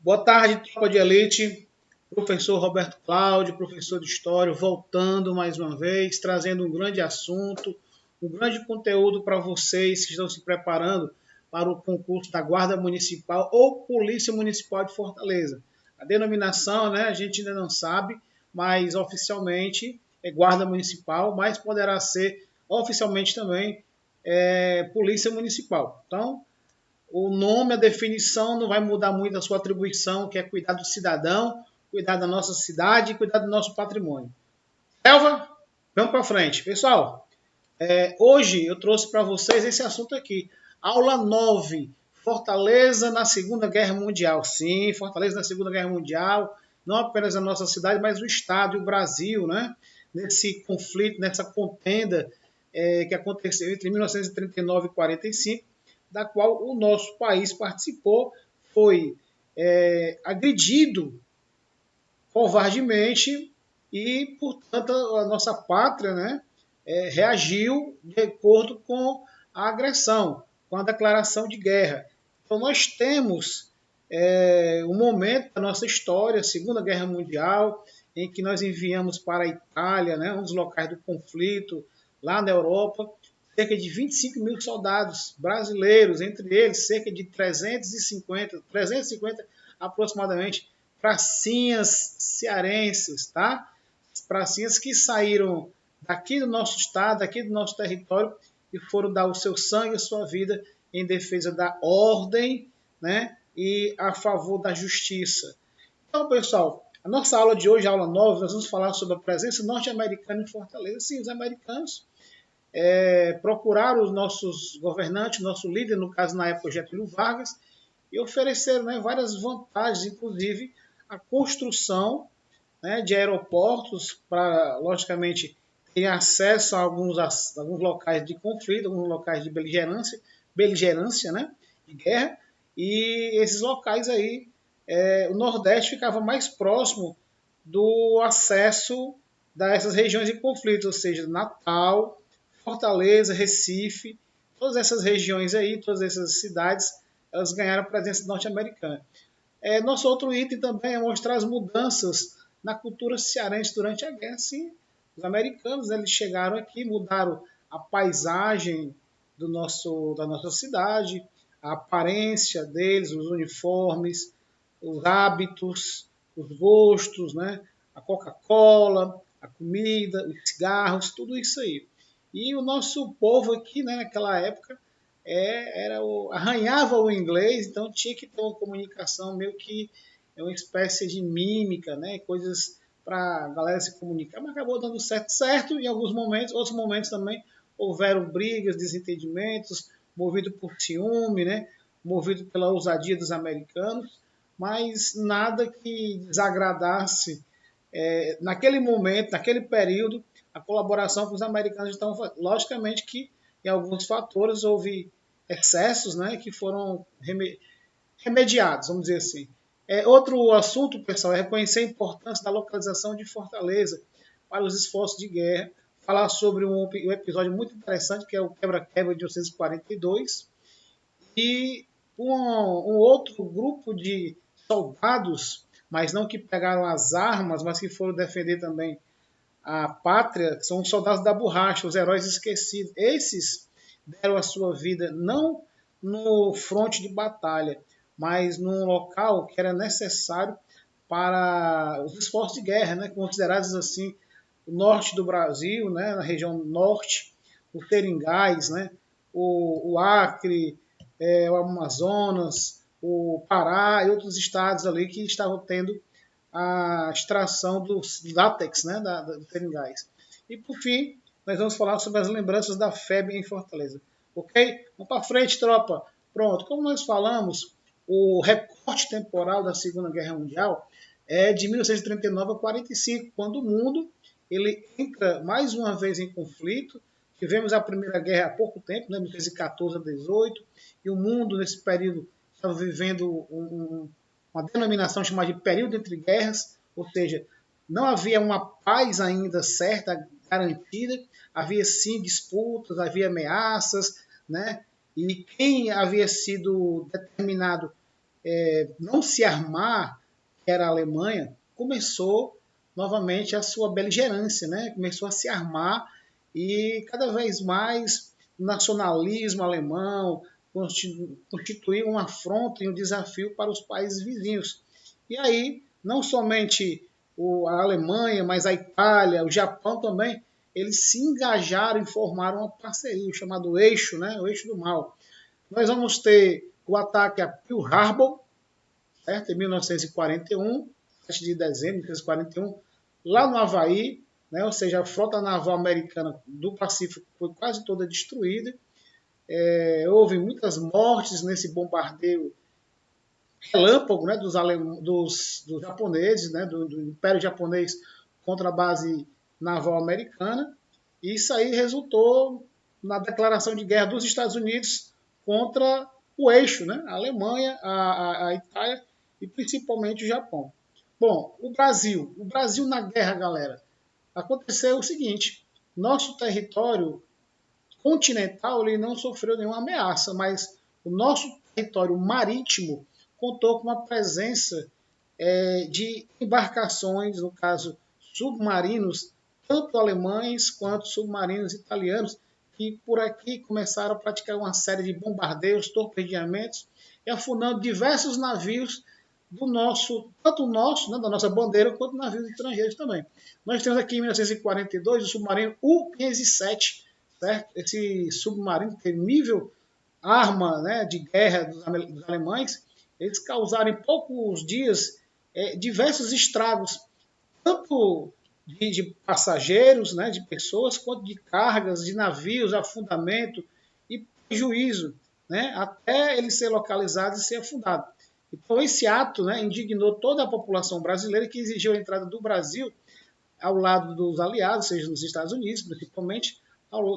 Boa tarde, tropa de elite. Professor Roberto Cláudio, professor de História, voltando mais uma vez, trazendo um grande assunto, um grande conteúdo para vocês que estão se preparando para o concurso da Guarda Municipal ou Polícia Municipal de Fortaleza. A denominação, né, a gente ainda não sabe, mas oficialmente é Guarda Municipal, mas poderá ser oficialmente também Polícia Municipal. Então, o nome, a definição não vai mudar muito a sua atribuição, que é cuidar do cidadão, cuidar da nossa cidade e cuidar do nosso patrimônio. Elva, vamos para frente. Pessoal, hoje eu trouxe para vocês esse assunto aqui. Aula 9, Fortaleza na Segunda Guerra Mundial. Sim, Fortaleza na Segunda Guerra Mundial, não apenas a nossa cidade, mas o Estado e o Brasil, né? Nesse conflito, nessa contenda que aconteceu entre 1939 e 1945, da qual o nosso país participou, foi agredido covardemente e, portanto, a nossa pátria, né, reagiu de acordo com a agressão, com a declaração de guerra. Então, nós temos um momento da nossa história, a Segunda Guerra Mundial, em que nós enviamos para a Itália, né, um dos locais do conflito, lá na Europa, cerca de 25 mil soldados brasileiros, entre eles cerca de 350 aproximadamente, pracinhas cearenses, tá? Pracinhas que saíram daqui do nosso estado, daqui do nosso território e foram dar o seu sangue, a sua vida em defesa da ordem, né? E a favor da justiça. Então, pessoal, a nossa aula de hoje, a aula 9, nós vamos falar sobre a presença norte-americana em Fortaleza. Sim, os americanos procuraram os nossos governantes, nosso líder, no caso na época Getúlio Vargas, e ofereceram, né, várias vantagens, inclusive a construção, né, de aeroportos para, logicamente, ter acesso a alguns locais de conflito, alguns locais de beligerância, né, de guerra, e esses locais aí, o Nordeste ficava mais próximo do acesso dessas regiões de conflito, ou seja, Natal, Fortaleza, Recife, todas essas regiões aí, todas essas cidades, elas ganharam a presença norte-americana. Nosso outro item também é mostrar as mudanças na cultura cearense durante a guerra. Sim, os americanos, eles chegaram aqui, mudaram a paisagem da nossa cidade, a aparência deles, os uniformes, os hábitos, os gostos, né? A Coca-Cola, a comida, os cigarros, tudo isso aí. E o nosso povo aqui, né, naquela época, arranhava o inglês, então tinha que ter uma comunicação meio que uma espécie de mímica, né, coisas para a galera se comunicar, mas acabou dando certo em alguns momentos, outros momentos também houveram brigas, desentendimentos, movido por ciúme, né, movido pela ousadia dos americanos, mas nada que desagradasse naquele momento, naquele período, a colaboração com os americanos. Então, logicamente que em alguns fatores houve excessos, né, que foram remediados, vamos dizer assim. Outro assunto, pessoal, é reconhecer a importância da localização de Fortaleza para os esforços de guerra, falar sobre um episódio muito interessante, que é o quebra-quebra de 1942, e um outro grupo de soldados, mas não que pegaram as armas, mas que foram defender também a pátria, são os soldados da borracha, os heróis esquecidos. Esses deram a sua vida não no fronte de batalha, mas num local que era necessário para os esforços de guerra, né, considerados assim o norte do Brasil, né, na região norte, o Seringais, né, o Acre, o Amazonas, o Pará e outros estados ali que estavam tendo a extração do látex, né, do seringais. E por fim, nós vamos falar sobre as lembranças da FEB em Fortaleza. Ok? Vamos para frente, tropa. Pronto, como nós falamos, o recorte temporal da Segunda Guerra Mundial é de 1939 a 1945, quando o mundo ele entra mais uma vez em conflito. Tivemos a Primeira Guerra há pouco tempo, né, 1914 a 18, e o mundo nesse período estava vivendo uma denominação chamada de período entre guerras, ou seja, não havia uma paz ainda certa, garantida, havia sim disputas, havia ameaças, né? E quem havia sido determinado não se armar, que era a Alemanha, começou novamente a sua beligerância, né? Começou a se armar e cada vez mais o nacionalismo alemão constituiu uma afronta e um desafio para os países vizinhos. E aí, não somente a Alemanha, mas a Itália, o Japão também, eles se engajaram e formaram uma parceria, o chamado eixo, né? O eixo do mal. Nós vamos ter o ataque a Pearl Harbor, certo? Em 1941, 7 de dezembro de 1941, lá no Havaí, né? Ou seja, a frota naval americana do Pacífico foi quase toda destruída. Houve muitas mortes nesse bombardeio relâmpago, né? dos japoneses, né? Do Império Japonês contra a base naval americana. E isso aí resultou na declaração de guerra dos Estados Unidos contra o eixo, né? A Alemanha, a Itália e principalmente o Japão. Bom, o Brasil na guerra, galera, aconteceu o seguinte: nosso território continental ele não sofreu nenhuma ameaça, mas o nosso território marítimo contou com uma presença de embarcações, no caso submarinos, tanto alemães quanto submarinos italianos, que por aqui começaram a praticar uma série de bombardeios, torpedeamentos, e afundando diversos navios do nosso, tanto o nosso, né, da nossa bandeira, quanto navios estrangeiros também. Nós temos aqui em 1942 o submarino U-507, certo? Esse submarino tem nível arma, né, de guerra dos alemães. Eles causaram em poucos dias diversos estragos, tanto de passageiros, né, de pessoas, quanto de cargas, de navios, afundamento e prejuízo, né, até ele ser localizado e ser afundado. Então, esse ato, né, indignou toda a população brasileira, que exigiu a entrada do Brasil ao lado dos aliados, seja nos Estados Unidos, principalmente,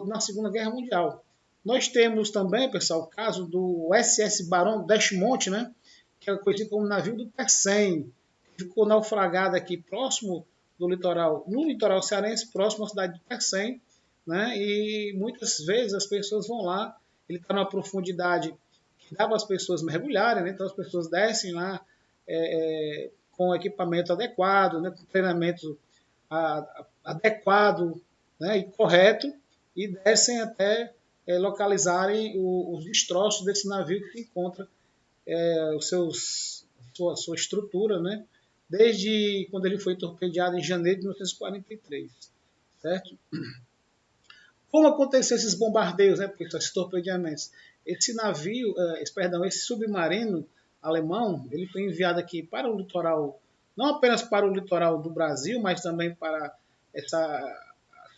na Segunda Guerra Mundial. Nós temos também, pessoal, o caso do SS Barão Desmond, né, que é conhecido como navio do Pecém, que ficou naufragado aqui próximo do litoral, no litoral cearense, próximo à cidade de Pecém, né, e muitas vezes as pessoas vão lá, ele está numa profundidade que dá para as pessoas mergulharem, né, então as pessoas descem lá com equipamento adequado, né, com treinamento adequado, né, e correto, e descem até localizarem os destroços desse navio que se encontra sua estrutura, né, desde quando ele foi torpedeado em janeiro de 1943, certo? Como aconteceu esses bombardeios, né, esses torpedeamentos? Esse navio, esse submarino alemão, ele foi enviado aqui para o litoral, não apenas para o litoral do Brasil, mas também para essa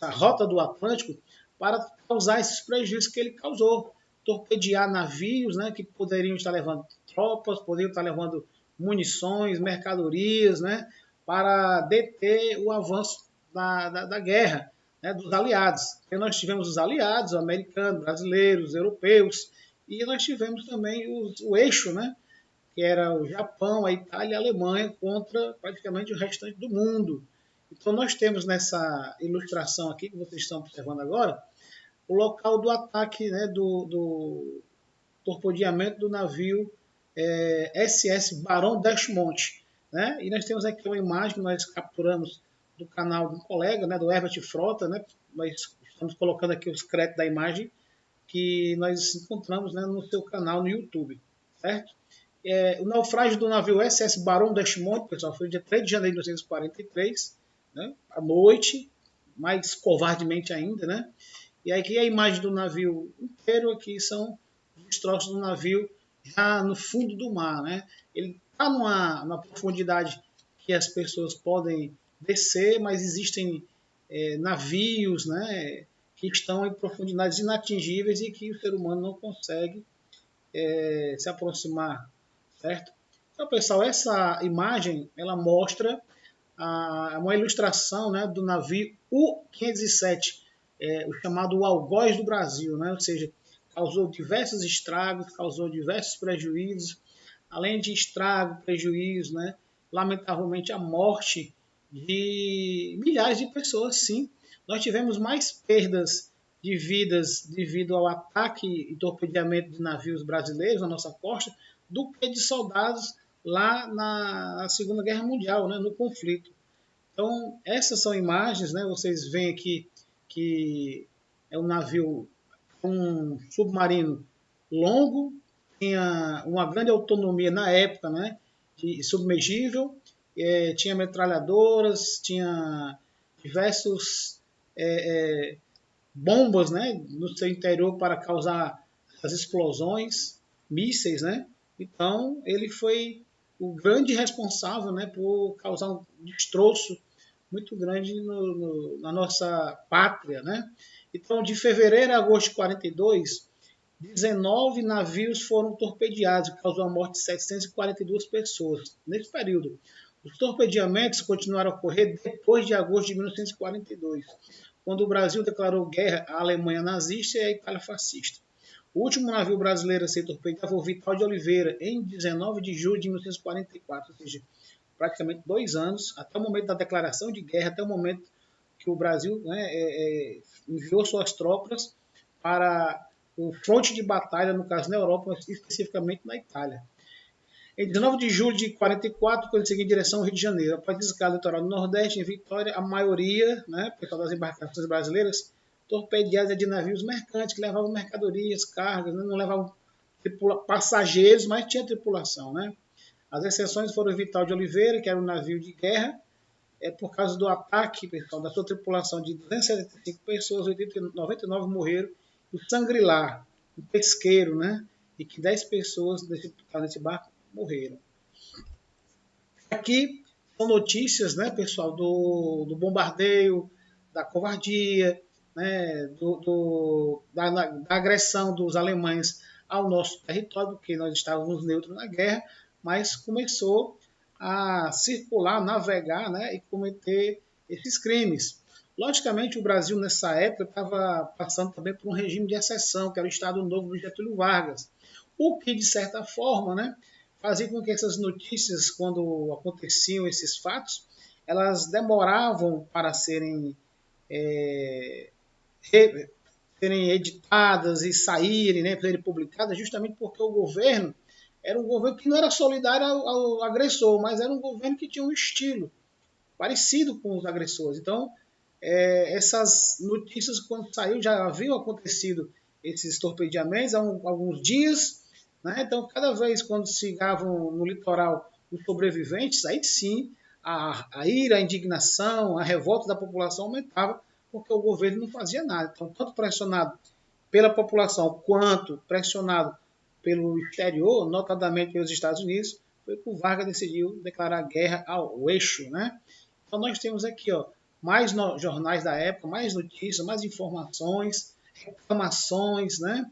rota do Atlântico, para causar esses prejuízos que ele causou. Torpedear navios, né, que poderiam estar levando tropas, poderiam estar levando munições, mercadorias, né, para deter o avanço da guerra, né, dos aliados. Porque nós tivemos os aliados, americanos, brasileiros, europeus, e nós tivemos também o eixo, né, que era o Japão, a Itália e a Alemanha contra praticamente o restante do mundo. Então nós temos nessa ilustração aqui que vocês estão observando agora, o local do ataque, né, do torpedeamento do navio SS Barão Desmond, né? E nós temos aqui uma imagem que nós capturamos do canal de um colega, né, do Herbert Frota, né? Nós estamos colocando aqui os créditos da imagem que nós encontramos, né, no seu canal no YouTube, certo? O naufrágio do navio SS Barão Desmond, pessoal, foi no dia 3 de janeiro de 1943, né, à noite, mais covardemente ainda, né? E aqui a imagem do navio inteiro, aqui são os destroços do navio já no fundo do mar, né? Ele está numa profundidade que as pessoas podem descer, mas existem navios, né, que estão em profundidades inatingíveis e que o ser humano não consegue se aproximar, certo? Então, pessoal, essa imagem ela mostra uma ilustração, né, do navio U-507, o chamado Algoz do Brasil, né? Ou seja, causou diversos estragos, causou diversos prejuízos, além de estrago, prejuízo, né? Lamentavelmente a morte de milhares de pessoas, sim. Nós tivemos mais perdas de vidas devido ao ataque e torpedeamento de navios brasileiros na nossa costa do que de soldados lá na Segunda Guerra Mundial, né, no conflito. Então, essas são imagens, né, vocês veem aqui que é um navio, um submarino longo, tinha uma grande autonomia na época, né, de submergível, tinha metralhadoras, tinha diversos bombas, né, no seu interior para causar as explosões, mísseis, né? Então ele foi o grande responsável, né, por causar um destroço muito grande na nossa pátria, né? Então de fevereiro a agosto de 42, 19 navios foram torpedeados, que causou a morte de 742 pessoas. Nesse período, os torpedeamentos continuaram a ocorrer depois de agosto de 1942, quando o Brasil declarou guerra à Alemanha nazista e à Itália fascista. O último navio brasileiro a ser torpedeado foi o Vital de Oliveira, em 19 de julho de 1944, ou seja, praticamente 2 anos, até o momento da declaração de guerra, até o momento que o Brasil, né, enviou suas tropas para o fronte de batalha, no caso na Europa, mas especificamente na Itália. Em 19 de julho de 44, quando seguiu em direção ao Rio de Janeiro, após desescala litoral do Nordeste, em Vitória, a maioria, né, pessoal das embarcações brasileiras, torpedeadas de navios mercantes que levavam mercadorias, cargas, né, não levavam passageiros, mas tinha tripulação, né? As exceções foram o Vital de Oliveira, que era um navio de guerra, por causa do ataque, pessoal, da sua tripulação de 275 pessoas, 99 morreram, e o Sangri-Lá, um pesqueiro, né? E que 10 pessoas nesse barco morreram. Aqui são notícias, né, pessoal, do bombardeio, da covardia, né, da agressão dos alemães ao nosso território, porque nós estávamos neutros na guerra, mas começou a circular, navegar, né, e cometer esses crimes. Logicamente, o Brasil, nessa época, estava passando também por um regime de exceção, que era o Estado Novo do Getúlio Vargas, o que, de certa forma, né, fazia com que essas notícias, quando aconteciam esses fatos, elas demoravam para é, serem editadas e saírem, né, serem publicadas, justamente porque o governo era um governo que não era solidário ao agressor, mas era um governo que tinha um estilo parecido com os agressores. Então, essas notícias, quando saiu, já haviam acontecido esses torpedeamentos há alguns dias, né? Então, cada vez quando chegavam no litoral os sobreviventes, aí sim a ira, a indignação, a revolta da população aumentava, porque o governo não fazia nada. Então, tanto pressionado pela população quanto pressionado pelo exterior, notadamente pelos Estados Unidos, foi que o Vargas decidiu declarar guerra ao eixo, né? Então nós temos aqui, ó, mais jornais da época, mais notícias, mais informações, reclamações, né?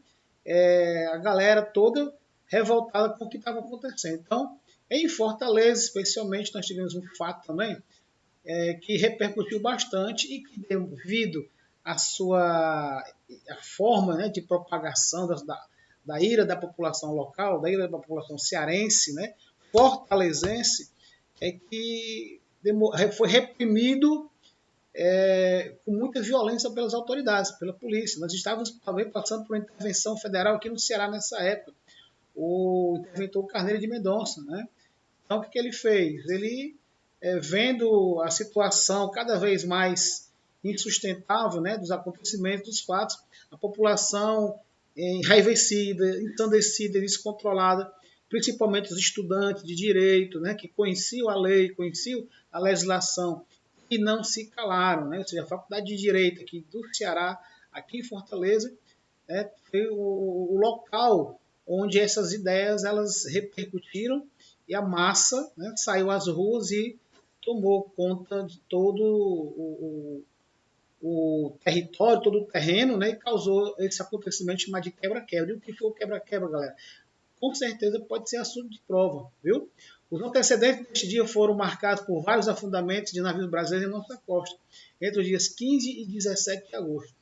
A galera toda revoltada com o que estava acontecendo. Então, em Fortaleza, especialmente, nós tivemos um fato também que repercutiu bastante e que, devido à sua forma, né, de propagação da ira da população local, da ira da população cearense, né, fortalezense, que foi reprimido com muita violência pelas autoridades, pela polícia. Nós estávamos também passando por uma intervenção federal aqui no Ceará nessa época. O interventor Carneiro de Mendonça, né? Então, o que ele fez? Ele, vendo a situação cada vez mais insustentável, né, dos acontecimentos, dos fatos, a população enraivecida, ensandecida, descontrolada, principalmente os estudantes de direito, né, que conheciam a lei, conheciam a legislação e não se calaram, né? Ou seja, a Faculdade de Direito aqui do Ceará, aqui em Fortaleza, foi o local onde essas ideias elas repercutiram e a massa, né, saiu às ruas e tomou conta de todo o território, todo o terreno, né, e causou esse acontecimento chamado de quebra-quebra. E o que foi o quebra-quebra, galera? Com certeza pode ser assunto de prova, viu? Os antecedentes deste dia foram marcados por vários afundamentos de navios brasileiros em nossa costa, entre os dias 15 e 17 de agosto.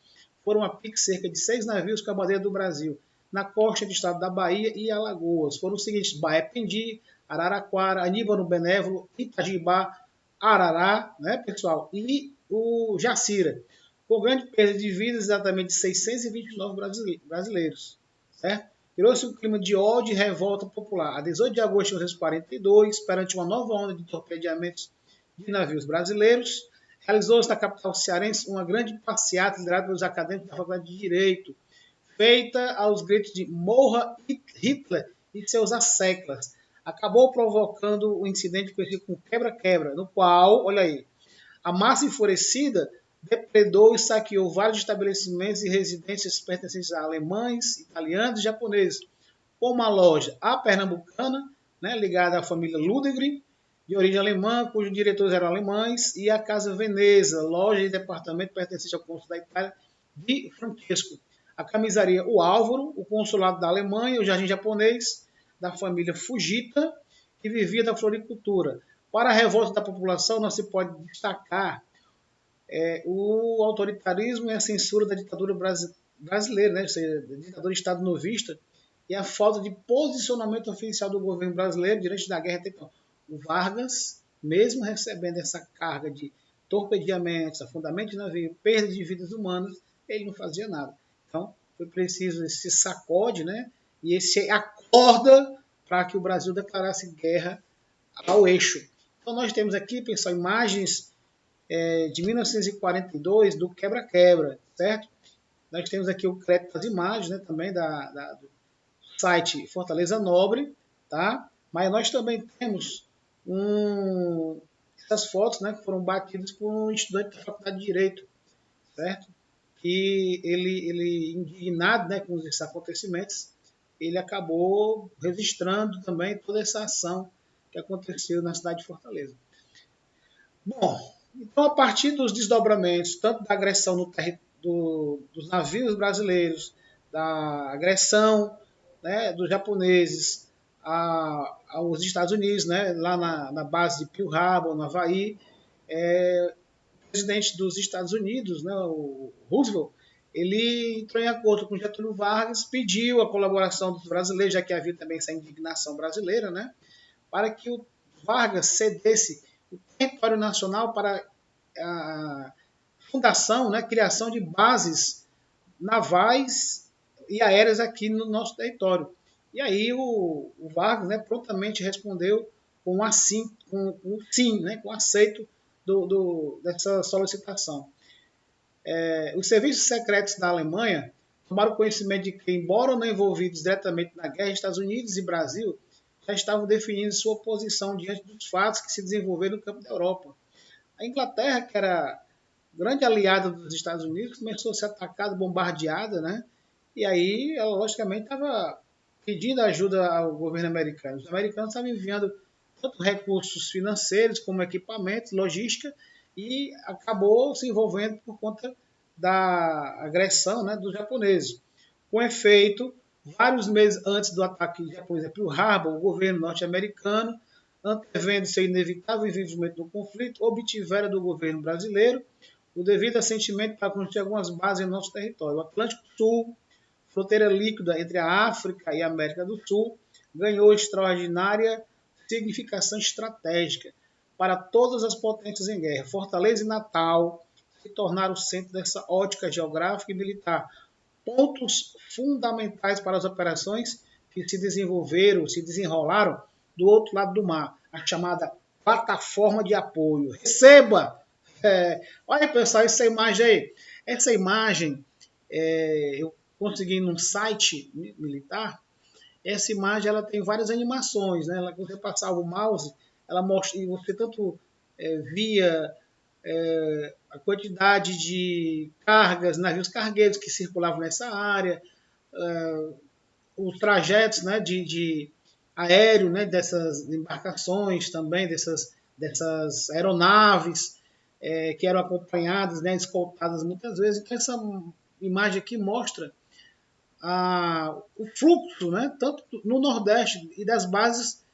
Foram a pique cerca de 6 navios com a bandeira do Brasil, na costa do estado da Bahia e Alagoas. Foram os seguintes: Baependi, Araraquara, Aníbal Benévolo, Itajibá, Arará, né, pessoal? E o Jacira, com grande perda de vidas, exatamente 629 brasileiros, certo? criou-se um clima de ódio e revolta popular. A 18 de agosto de 1942, perante uma nova onda de torpedeamentos de navios brasileiros, realizou-se na capital cearense uma grande passeata liderada pelos acadêmicos da Faculdade de Direito, feita aos gritos de "Morra Hitler e seus asseclas". Acabou provocando um incidente conhecido como quebra-quebra, no qual, olha aí, a massa enfurecida depredou e saqueou vários estabelecimentos e residências pertencentes a alemães, italianos e japoneses, como a loja A Pernambucana, né, ligada à família Ludegri, de origem alemã, cujos diretores eram alemães, e a Casa Veneza, loja e departamento pertencente ao cônsul da Itália de Francesco. A camisaria O Álvaro, o consulado da Alemanha, o jardim japonês da família Fujita, que vivia da floricultura. Para a revolta da população, não se pode destacar o autoritarismo e a censura da ditadura brasileira, né? Ou seja, da ditadura Estado novista, e a falta de posicionamento oficial do governo brasileiro diante da guerra. Então, o Vargas, mesmo recebendo essa carga de torpedeamentos, afundamento de navio, perda de vidas humanas, ele não fazia nada. Então, foi preciso esse sacode, né? E esse acorda para que o Brasil declarasse guerra ao eixo. Então, nós temos aqui, pessoal, imagens de 1942 do quebra-quebra, certo? Nós temos aqui o crédito das imagens, né, também do site Fortaleza Nobre, tá? Mas nós também temos essas fotos, né, que foram batidas por um estudante da Faculdade de Direito, certo? Que ele indignado, né, com esses acontecimentos, ele acabou registrando também toda essa ação que aconteceu na cidade de Fortaleza. Bom, então a partir dos desdobramentos, tanto da agressão dos navios brasileiros, da agressão, né, dos japoneses aos Estados Unidos, né, lá na base de Pearl Harbor, no Havaí, o presidente dos Estados Unidos, né, o Roosevelt, ele entrou em acordo com Getúlio Vargas, pediu a colaboração dos brasileiros, já que havia também essa indignação brasileira, né, para que o Vargas cedesse o território nacional para a fundação, né, criação de bases navais e aéreas aqui no nosso território. E aí o Vargas, né, prontamente respondeu com um sim, né, com aceito dessa solicitação. Os serviços secretos da Alemanha tomaram conhecimento de que, embora não envolvidos diretamente na guerra, Estados Unidos e Brasil já estavam definindo sua posição diante dos fatos que se desenvolveram no campo da Europa. A Inglaterra, que era grande aliada dos Estados Unidos, começou a ser atacada, bombardeada, né? E aí ela, logicamente, estava pedindo ajuda ao governo americano. Os americanos estavam enviando tanto recursos financeiros como equipamentos, logística, e acabou se envolvendo por conta da agressão, né, dos japoneses. Com efeito, vários meses antes do ataque japonês a Pearl Harbor, o governo norte-americano, antevendo seu inevitável envolvimento no conflito, obtivera do governo brasileiro o devido assentimento para construir algumas bases em nosso território. O Atlântico Sul, fronteira líquida entre a África e a América do Sul, ganhou extraordinária significação estratégica para todas as potências em guerra. Fortaleza e Natal se tornaram o centro dessa ótica geográfica e militar, pontos fundamentais para as operações que se desenrolaram do outro lado do mar, a chamada plataforma de apoio. Receba! Olha, pessoal, essa imagem aí. Essa imagem eu consegui num site militar. Essa imagem ela tem várias animações, né? Quando você passava o mouse, ela mostra, e você tanto via a quantidade de cargas, navios cargueiros que circulavam nessa área, os trajetos, né, de aéreo, né, dessas embarcações também, dessas aeronaves que eram acompanhadas, né, escoltadas muitas vezes. Então essa imagem aqui mostra o fluxo, né, tanto no Nordeste e das bases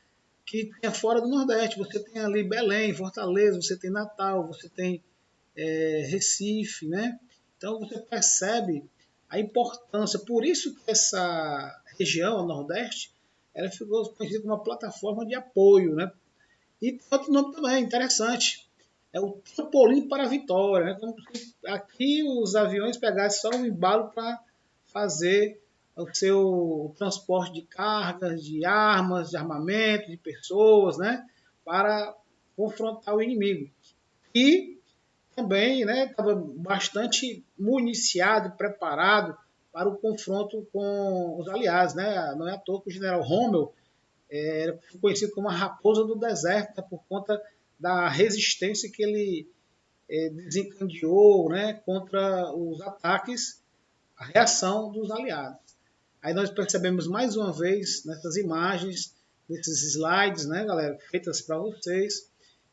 que tinha fora do Nordeste. Você tem ali Belém, Fortaleza, você tem Natal, você tem Recife, né? Então você percebe a importância. Por isso que essa região, o Nordeste, ela ficou conhecida como uma plataforma de apoio, né? E tem outro nome também, interessante. É o trampolim para a vitória, né? Como se aqui os aviões pegassem só um embalo para fazer o seu transporte de cargas, de armas, de armamento, de pessoas, né, para confrontar o inimigo. E também, né, estava bastante municiado e preparado para o confronto com os aliados, né? Não é à toa que o general Rommel era conhecido como a raposa do deserto, né, por conta da resistência que ele desencadeou, né, contra os ataques, a reação dos aliados. Aí nós percebemos mais uma vez nessas imagens, nesses slides, né, galera, feitas para vocês,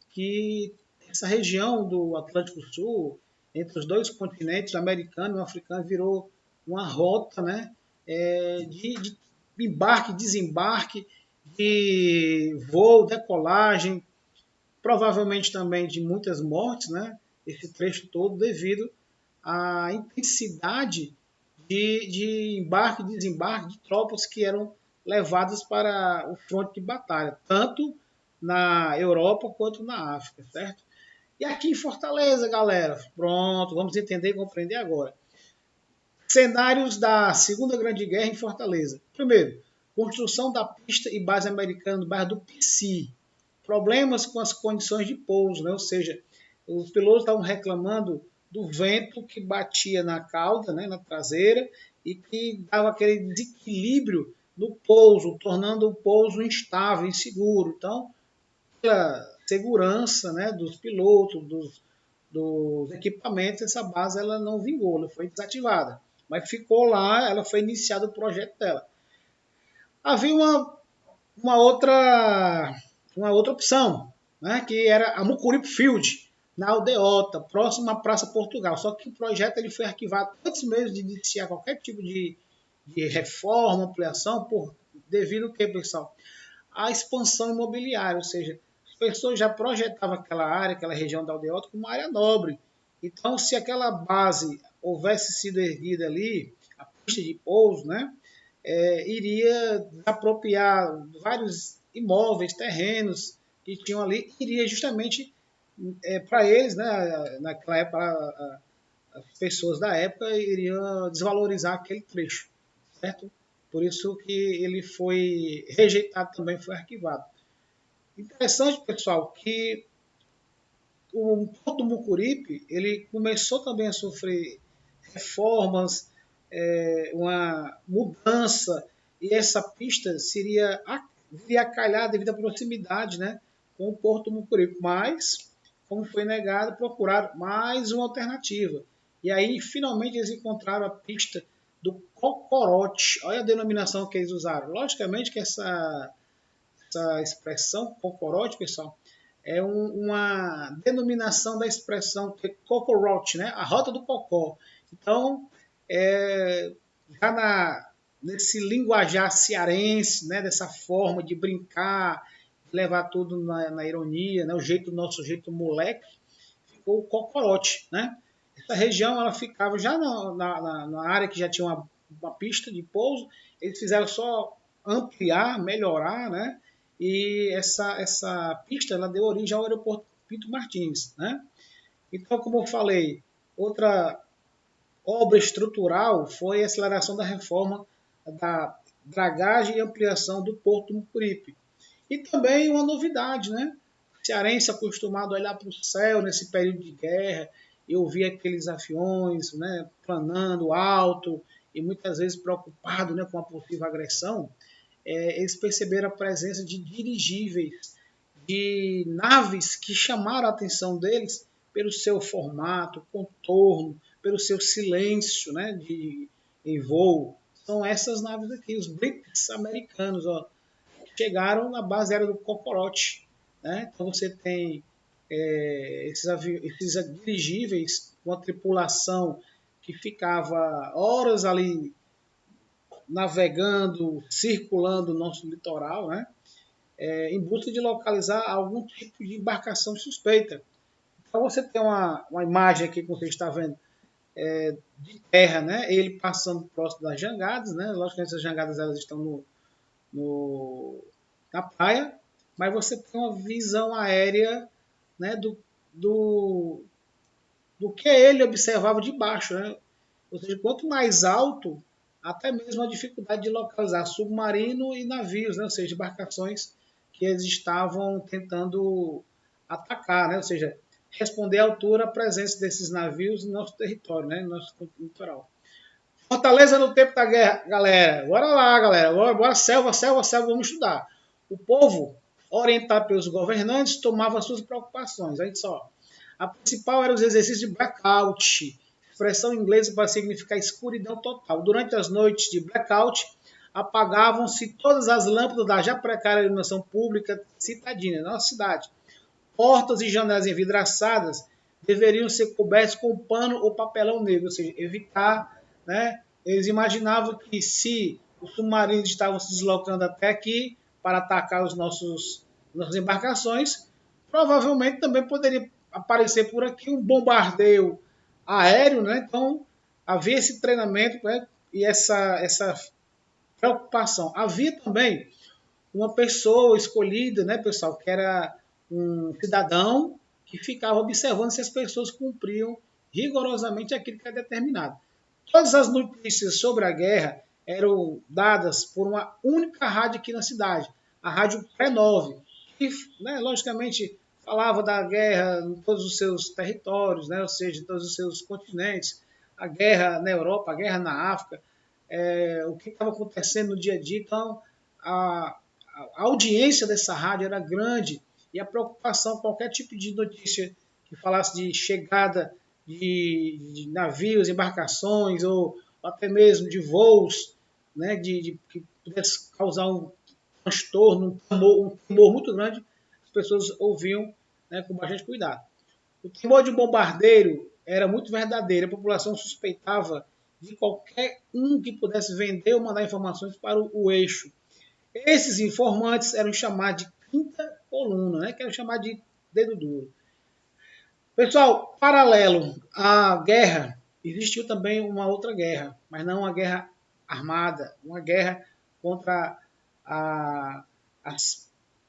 que essa região do Atlântico Sul, entre os dois continentes, o americano e o africano, virou uma rota, né, de embarque, desembarque, de voo, decolagem, provavelmente também de muitas mortes, né, esse trecho todo devido à intensidade de embarque e desembarque de tropas que eram levadas para o fronte de batalha, tanto na Europa quanto na África, certo? E aqui em Fortaleza, galera, pronto, vamos entender e compreender agora. Cenários da Segunda Grande Guerra em Fortaleza. Primeiro, construção da pista e base americana no bairro do Pici. Problemas com as condições de pouso, né? Ou seja, os pilotos estavam reclamando do vento que batia na cauda, né, na traseira, e que dava aquele desequilíbrio no pouso, tornando o pouso instável, inseguro. Então, pela segurança, né, dos pilotos, dos equipamentos, essa base ela não vingou, ela foi desativada. Mas ficou lá, ela foi iniciado o projeto dela. Havia uma outra opção, né, que era a Mucuripe Field, na Aldeota, próximo à Praça Portugal. Só que o projeto ele foi arquivado antes mesmo de iniciar qualquer tipo de reforma, ampliação, devido ao que, pessoal? A expansão imobiliária, ou seja, as pessoas já projetavam aquela área, aquela região da Aldeota como uma área nobre. Então, se aquela base houvesse sido erguida ali, a pista de pouso, né, iria apropriar vários imóveis, terrenos que tinham ali, iria justamente para eles, né, naquela época, as pessoas da época iriam desvalorizar aquele trecho, certo? Por isso que ele foi rejeitado também, foi arquivado. Interessante, pessoal, que o Porto Mucuripe ele começou também a sofrer reformas, uma mudança, e essa pista viria a calhar devido à proximidade, né, com o Porto Mucuripe. Mas, como foi negado, procuraram mais uma alternativa. E aí, finalmente, eles encontraram a pista do Cocorote. Olha a denominação que eles usaram. Logicamente que essa expressão cocorote, pessoal, é uma denominação da expressão que é cocorote, né? A rota do cocó. Então, já nesse linguajar cearense, né? Dessa forma de brincar, de levar tudo na ironia, né? O nosso jeito moleque, ficou o cocorote, né? Essa região ela ficava já na área que já tinha uma pista de pouso, eles fizeram só ampliar, melhorar, né? E essa pista ela deu origem ao aeroporto Pinto Martins, né? Então, como eu falei, outra obra estrutural foi a aceleração da reforma da dragagem e ampliação do Porto Mucuripe. E também uma novidade, né? O cearense acostumado a olhar para o céu nesse período de guerra, eu vi aqueles aviões, né, planando alto e muitas vezes preocupado, né, com a possível agressão. Eles perceberam a presença de dirigíveis, de naves que chamaram a atenção deles pelo seu formato, contorno, pelo seu silêncio, né, em voo. São essas naves aqui, os Bricks americanos, ó, chegaram na base aérea do Cocorote, né? Então você tem esses dirigíveis com a tripulação que ficava horas ali navegando, circulando o nosso litoral, né? Em busca de localizar algum tipo de embarcação suspeita. Então você tem uma imagem aqui que você está vendo de terra, né? Ele passando próximo das jangadas, né? Logicamente essas jangadas elas estão na praia, mas você tem uma visão aérea, né? Do, do que ele observava de baixo, né? Ou seja, quanto mais alto até mesmo a dificuldade de localizar submarino e navios, né? Ou seja, embarcações que eles estavam tentando atacar, né? Ou seja, responder à altura a presença desses navios no nosso território, né? No nosso litoral. Fortaleza no tempo da guerra, galera. Bora lá, galera. Bora, selva, selva, selva, vamos estudar. O povo, orientado pelos governantes, tomava suas preocupações. Aí só. A principal era os exercícios de blackout, expressão inglesa para significar escuridão total. Durante as noites de blackout, apagavam-se todas as lâmpadas da já precária iluminação pública citadina, na nossa cidade. Portas e janelas envidraçadas deveriam ser cobertas com pano ou papelão negro, ou seja, evitar, né? Eles imaginavam que se os submarinos estavam se deslocando até aqui para atacar nossas embarcações, provavelmente também poderia aparecer por aqui um bombardeio aéreo, né? Então havia esse treinamento, né? E essa preocupação. Havia também uma pessoa escolhida, né, pessoal, que era um cidadão que ficava observando se as pessoas cumpriam rigorosamente aquilo que é determinado. Todas as notícias sobre a guerra eram dadas por uma única rádio aqui na cidade, a Rádio Pré-9, que, né, logicamente, falava da guerra em todos os seus territórios, né, ou seja, em todos os seus continentes, a guerra na Europa, a guerra na África, o que estava acontecendo no dia a dia. Então, a audiência dessa rádio era grande e a preocupação com qualquer tipo de notícia que falasse de chegada de navios, embarcações ou até mesmo de voos, né, que pudesse causar um transtorno, um temor muito grande, as pessoas ouviam, né, com bastante cuidado. O temor de bombardeiro era muito verdadeiro, a população suspeitava de qualquer um que pudesse vender ou mandar informações para o eixo. Esses informantes eram chamados de quinta coluna, né, que eram chamados de dedo duro. Pessoal, paralelo à guerra, existiu também uma outra guerra, mas não uma guerra armada, uma guerra contra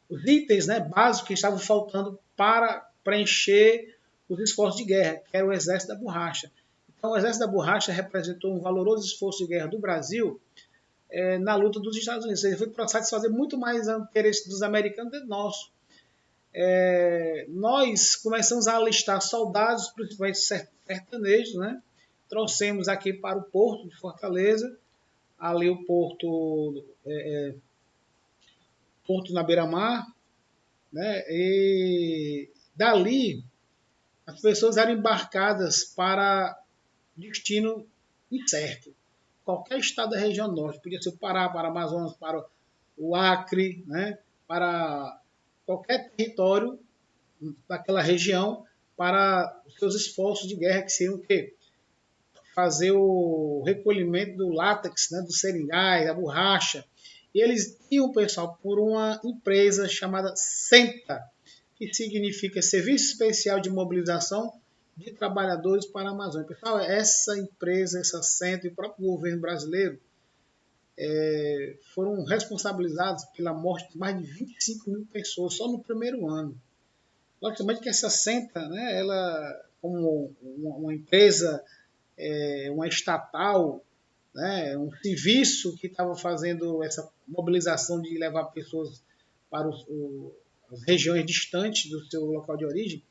os itens, né, básicos que estavam faltando para preencher os esforços de guerra, que era o Exército da Borracha. Então, o Exército da Borracha representou um valoroso esforço de guerra do Brasil na luta dos Estados Unidos. Ele foi para satisfazer muito mais o interesse dos americanos do que nosso. Nós começamos a alistar soldados, principalmente sertanejos, né? Trouxemos aqui para o porto de Fortaleza, ali o porto na beira-mar, né? E dali as pessoas eram embarcadas para destino incerto. Qualquer estado da região norte, podia ser o Pará, para o Amazonas, para o Acre, né? Para qualquer território daquela região para os seus esforços de guerra, que seriam o quê? Fazer o recolhimento do látex, né, dos seringais, da borracha. E eles iam, pessoal, por uma empresa chamada SENTA, que significa Serviço Especial de Mobilização de Trabalhadores para a Amazônia. Pessoal, essa empresa, essa SENTA e o próprio governo brasileiro foram responsabilizados pela morte de mais de 25 mil pessoas só no primeiro ano. Logicamente que essa SENTA, né, ela, como uma empresa, uma estatal, né, um serviço que estava fazendo essa mobilização de levar pessoas para as regiões distantes do seu local de origem,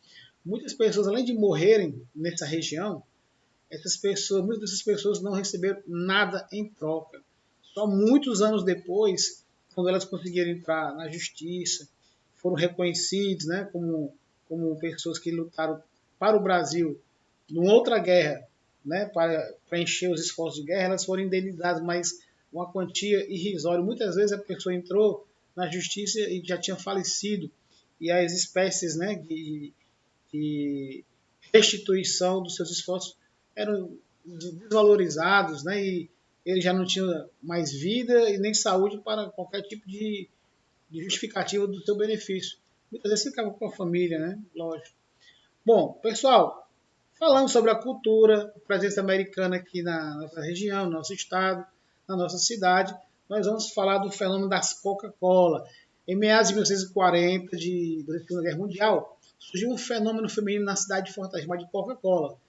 muitas pessoas, além de morrerem nessa região, muitas dessas pessoas não receberam nada em troca. Só muitos anos depois, quando elas conseguiram entrar na justiça, foram reconhecidos, né, como pessoas que lutaram para o Brasil numa outra guerra, né, para preencher os esforços de guerra, elas foram indenizadas, mas uma quantia irrisória. Muitas vezes a pessoa entrou na justiça e já tinha falecido, e as espécies, né, de restituição dos seus esforços eram desvalorizados, né, e ele já não tinha mais vida e nem saúde para qualquer tipo de justificativa do seu benefício. Muitas vezes ficava com a família, né? Lógico. Bom, pessoal, falando sobre a cultura, a presença americana aqui na nossa região, no nosso estado, na nossa cidade, nós vamos falar do fenômeno das Coca-Cola. Em meados de 1940, da Segunda Guerra Mundial, surgiu um fenômeno feminino na cidade de Fortaleza, chamado de Coca-Cola.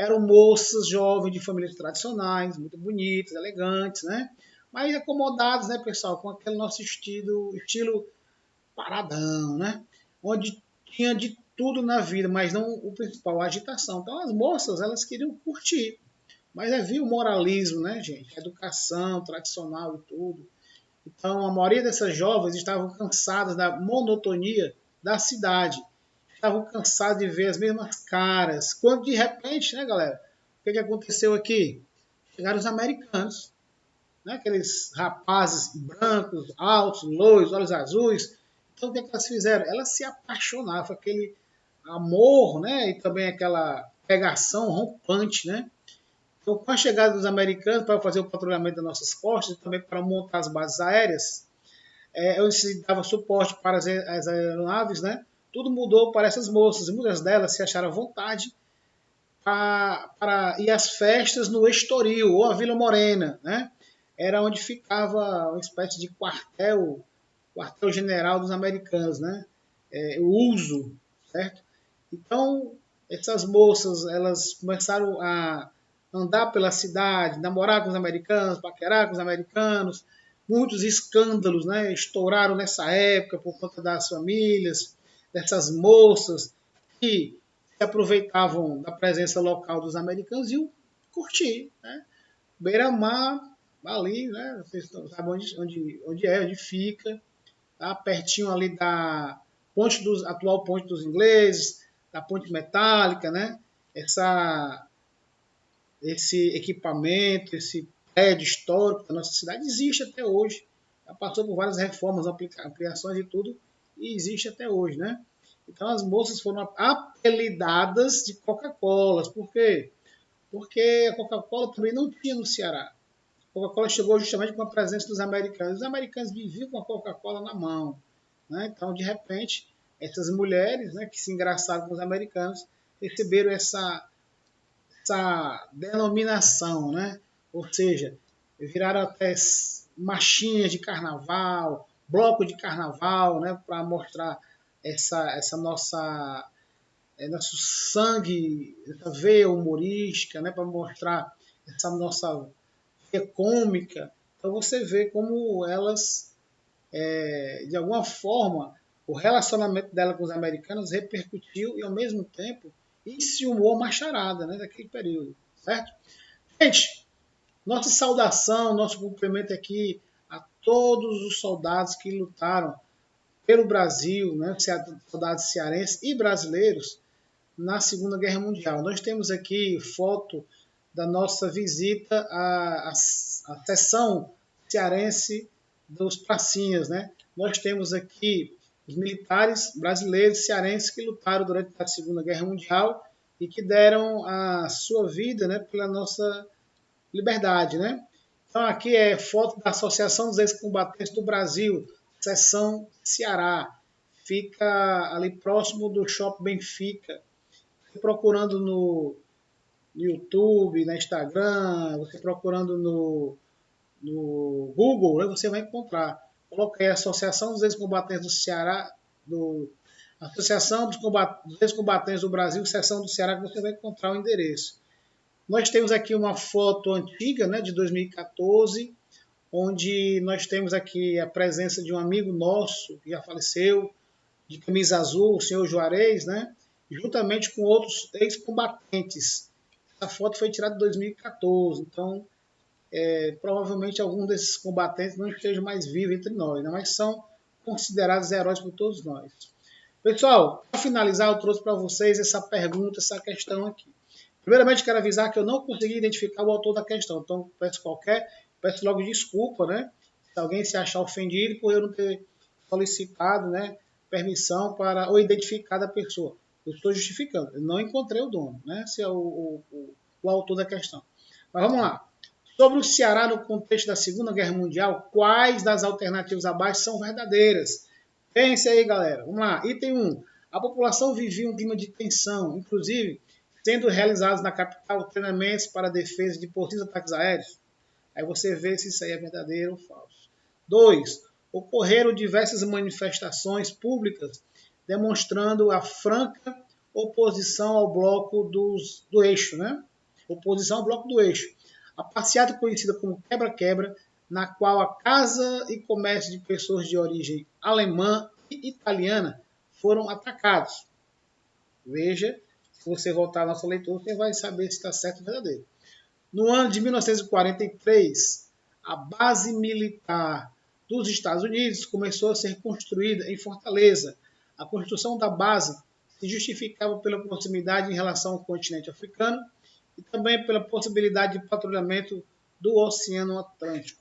eram moças jovens de famílias tradicionais, muito bonitas, elegantes, né? Mas acomodadas, né, pessoal, com aquele nosso estilo paradão, né? Onde tinha de tudo na vida, mas não o principal, a agitação. Então as moças, elas queriam curtir. Mas havia o moralismo, né, gente? A educação tradicional e tudo. Então, a maioria dessas jovens estavam cansadas da monotonia da cidade. Estavam cansadas de ver as mesmas caras. Quando, de repente, né, galera? O que aconteceu aqui? Chegaram os americanos, né? Aqueles rapazes brancos, altos, loiros, olhos azuis. Então, o que elas fizeram? Elas se apaixonaram. Foi aquele amor, né? E também aquela pegação rompante, né? Então, com a chegada dos americanos para fazer o patrulhamento das nossas costas, também para montar as bases aéreas, onde se dava suporte para as aeronaves, né? Tudo mudou para essas moças, e muitas delas se acharam à vontade para ir às festas no Estoril ou a Vila Morena, né? Era onde ficava uma espécie de quartel-general dos americanos, né? O uso, certo? Então, essas moças, elas começaram a andar pela cidade, namorar com os americanos, paquerar com os americanos. Muitos escândalos, né, estouraram nessa época por conta das famílias, dessas moças que se aproveitavam da presença local dos americanos e iam curtir, né? Beira-mar, ali, né? Vocês sabem onde fica, tá? Pertinho ali da atual ponte dos ingleses, da ponte metálica, né? Esse equipamento, esse prédio histórico da nossa cidade existe até hoje. Já passou por várias reformas, ampliações e tudo, e existe até hoje, né? Então as moças foram apelidadas de Coca-Colas. Por quê? Porque a Coca-Cola também não tinha no Ceará. A Coca-Cola chegou justamente com a presença dos americanos. Os americanos viviam com a Coca-Cola na mão, né? Então, de repente, essas mulheres, né, que se engraçaram com os americanos receberam essa denominação, né? Ou seja, viraram até marchinhas de carnaval, bloco de carnaval, né? Para mostrar essa nosso sangue, essa veia humorística, né? Para mostrar essa nossa veia cômica. Então você vê como elas, de alguma forma, o relacionamento dela com os americanos repercutiu e, ao mesmo tempo, enciumou a macharada, né, daquele período, certo? Gente, nossa saudação, nosso cumprimento aqui a todos os soldados que lutaram pelo Brasil, né, soldados cearenses e brasileiros na Segunda Guerra Mundial. Nós temos aqui foto da nossa visita à seção cearense dos pracinhas, né? Nós temos aqui os militares brasileiros cearenses que lutaram durante a Segunda Guerra Mundial e que deram a sua vida, né, pela nossa liberdade, né? Então aqui é foto da Associação dos Ex-Combatentes do Brasil, seção Ceará. Fica ali próximo do Shopping Benfica. Procurando no YouTube, no Instagram, você procurando no Google, né, você vai encontrar. Coloquei a Associação dos Ex-Combatentes do Ceará, Associação dos Ex-Combatentes do Brasil, seção do Ceará, que você vai encontrar o endereço. Nós temos aqui uma foto antiga, né, de 2014, onde nós temos aqui a presença de um amigo nosso que já faleceu, de camisa azul, o senhor Juarez, né, juntamente com outros ex-combatentes. Essa foto foi tirada em 2014, então provavelmente algum desses combatentes não esteja mais vivo entre nós, né? Mas são considerados heróis por todos nós. Pessoal, para finalizar, eu trouxe para vocês essa pergunta, essa questão aqui. Primeiramente, quero avisar que eu não consegui identificar o autor da questão, então peço logo desculpa, né? Se alguém se achar ofendido por eu não ter solicitado, né, permissão para ou identificado a pessoa. Eu estou justificando, eu não encontrei o dono, né? Se é o autor da questão. Mas vamos lá. Sobre o Ceará no contexto da Segunda Guerra Mundial, quais das alternativas abaixo são verdadeiras? Pense aí, galera. Vamos lá. Item 1. A população vivia um clima de tensão, inclusive sendo realizados na capital treinamentos para a defesa de possíveis ataques aéreos. Aí você vê se isso aí é verdadeiro ou falso. 2. Ocorreram diversas manifestações públicas demonstrando a franca oposição ao bloco do eixo, né? oposição ao bloco do eixo. A passeata conhecida como quebra-quebra, na qual a casa e comércio de pessoas de origem alemã e italiana foram atacados. Veja, se você voltar à nossa leitura, você vai saber se está certo ou verdadeiro. No ano de 1943, a base militar dos Estados Unidos começou a ser construída em Fortaleza. A construção da base se justificava pela proximidade em relação ao continente africano e também pela possibilidade de patrulhamento do Oceano Atlântico.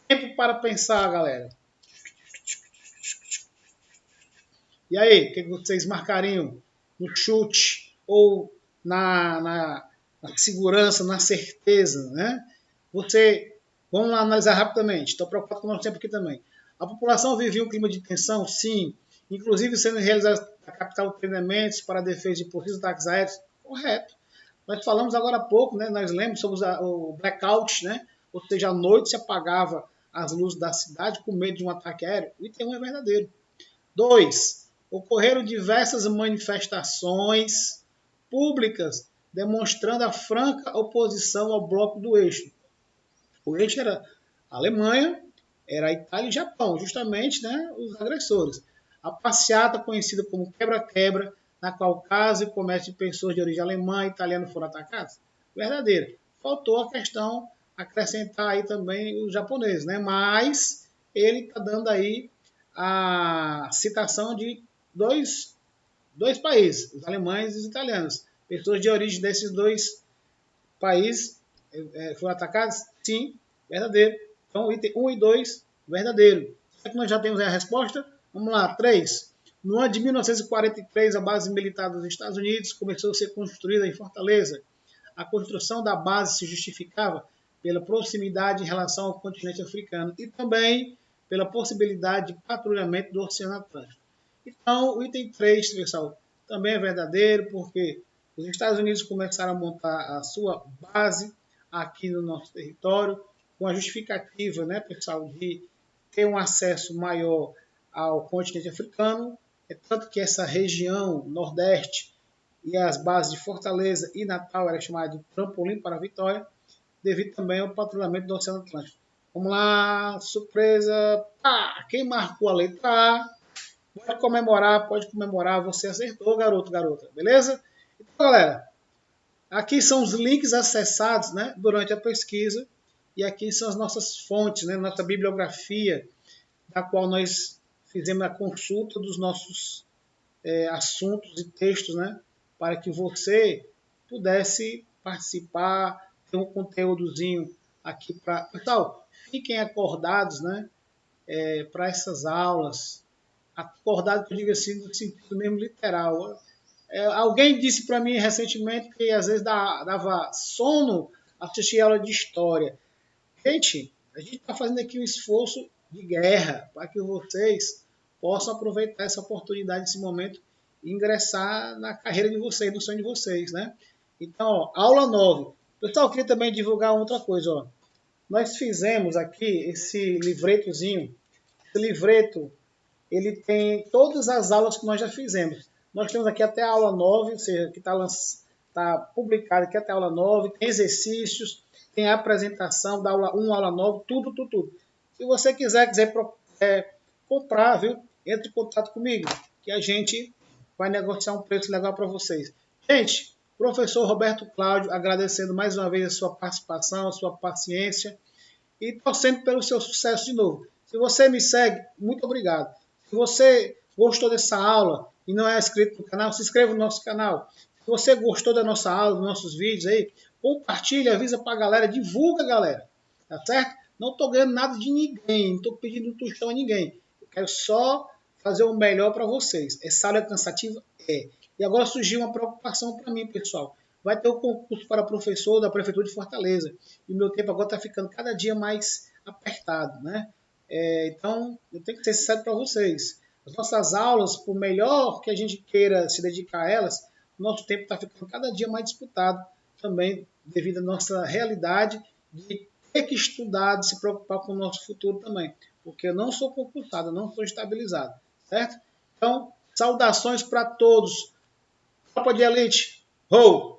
Tempo para pensar, galera. E aí, o que vocês marcariam no chute ou na segurança, na certeza, né? Vamos lá analisar rapidamente. Estou preocupado com o nosso tempo aqui também. A população vivia um clima de tensão? Sim. Inclusive sendo realizados na capital treinamentos para a defesa de possíveis ataques aéreos? Correto. Nós falamos agora há pouco, né? Nós lemos sobre o blackout, né? Ou seja, à noite se apagava as luzes da cidade com medo de um ataque aéreo. O item 1 é verdadeiro. 2. Ocorreram diversas manifestações públicas demonstrando a franca oposição ao bloco do eixo. O eixo era a Alemanha, era a Itália e o Japão, justamente, né, os agressores. A passeata, conhecida como quebra-quebra, na qual casa e comércio de pessoas de origem alemã e italiana foram atacados. Verdadeiro. Faltou a questão acrescentar aí também os japoneses, né? Mas ele está dando aí a citação de dois países, os alemães e os italianos. Pessoas de origem desses dois países foram atacados? Sim, verdadeiro. Então, item 1 e 2, verdadeiro. Será que nós já temos a resposta? Vamos lá, 3. No ano de 1943, a base militar dos Estados Unidos começou a ser construída em Fortaleza. A construção da base se justificava pela proximidade em relação ao continente africano e também pela possibilidade de patrulhamento do Oceano Atlântico. Então, o item 3, pessoal, também é verdadeiro, porque os Estados Unidos começaram a montar a sua base aqui no nosso território, com a justificativa, né, pessoal, de ter um acesso maior ao continente africano. É tanto que essa região nordeste e as bases de Fortaleza e Natal era chamada de trampolim para a vitória, devido também ao patrulhamento do Oceano Atlântico. Vamos lá, surpresa! Pá! Quem marcou a letra A? Pode comemorar, você acertou, garoto, garota, beleza? Então, galera, aqui são os links acessados, né, durante a pesquisa, e aqui são as nossas fontes, né, nossa bibliografia, da qual nós fizemos a consulta dos nossos assuntos e textos, né, para que você pudesse participar, ter um conteúdozinho aqui para... Pessoal, fiquem acordados, né, para essas aulas. Acordado, que eu digo assim, no sentido mesmo literal. Alguém disse para mim recentemente que às vezes dava sono assistir aula de história. Gente, a gente está fazendo aqui um esforço de guerra para que vocês possam aproveitar essa oportunidade, esse momento, e ingressar na carreira de vocês, no sonho de vocês, né? Então, ó, aula 9. Pessoal, eu queria também divulgar outra coisa, ó. Nós fizemos aqui esse livretozinho. Esse livreto, ele tem todas as aulas que nós já fizemos. Nós temos aqui até a aula 9, ou seja, que está publicado aqui até a aula 9, tem exercícios, tem a apresentação da aula 1, aula 9, tudo. Se você quiser comprar, viu? Entre em contato comigo, que a gente vai negociar um preço legal para vocês. Gente, professor Roberto Cláudio, agradecendo mais uma vez a sua participação, a sua paciência e torcendo pelo seu sucesso de novo. Se você me segue, muito obrigado. Se você gostou dessa aula e não é inscrito no canal, se inscreva no nosso canal. Se você gostou da nossa aula, dos nossos vídeos aí, compartilha, avisa pra galera, divulga, galera. Tá certo? Não estou ganhando nada de ninguém, não estou pedindo um tostão a ninguém. Eu quero só fazer o melhor para vocês. Essa aula é cansativa? É. E agora surgiu uma preocupação para mim, pessoal. Vai ter o concurso para professor da Prefeitura de Fortaleza. E o meu tempo agora está ficando cada dia mais apertado, né? Então, eu tenho que ser sincero para vocês. As nossas aulas, por melhor que a gente queira se dedicar a elas, o nosso tempo está ficando cada dia mais disputado, também devido à nossa realidade de ter que estudar, de se preocupar com o nosso futuro também. Porque eu não sou concursado, eu não sou estabilizado, certo? Então, saudações para todos. Tropa de Elite, ho!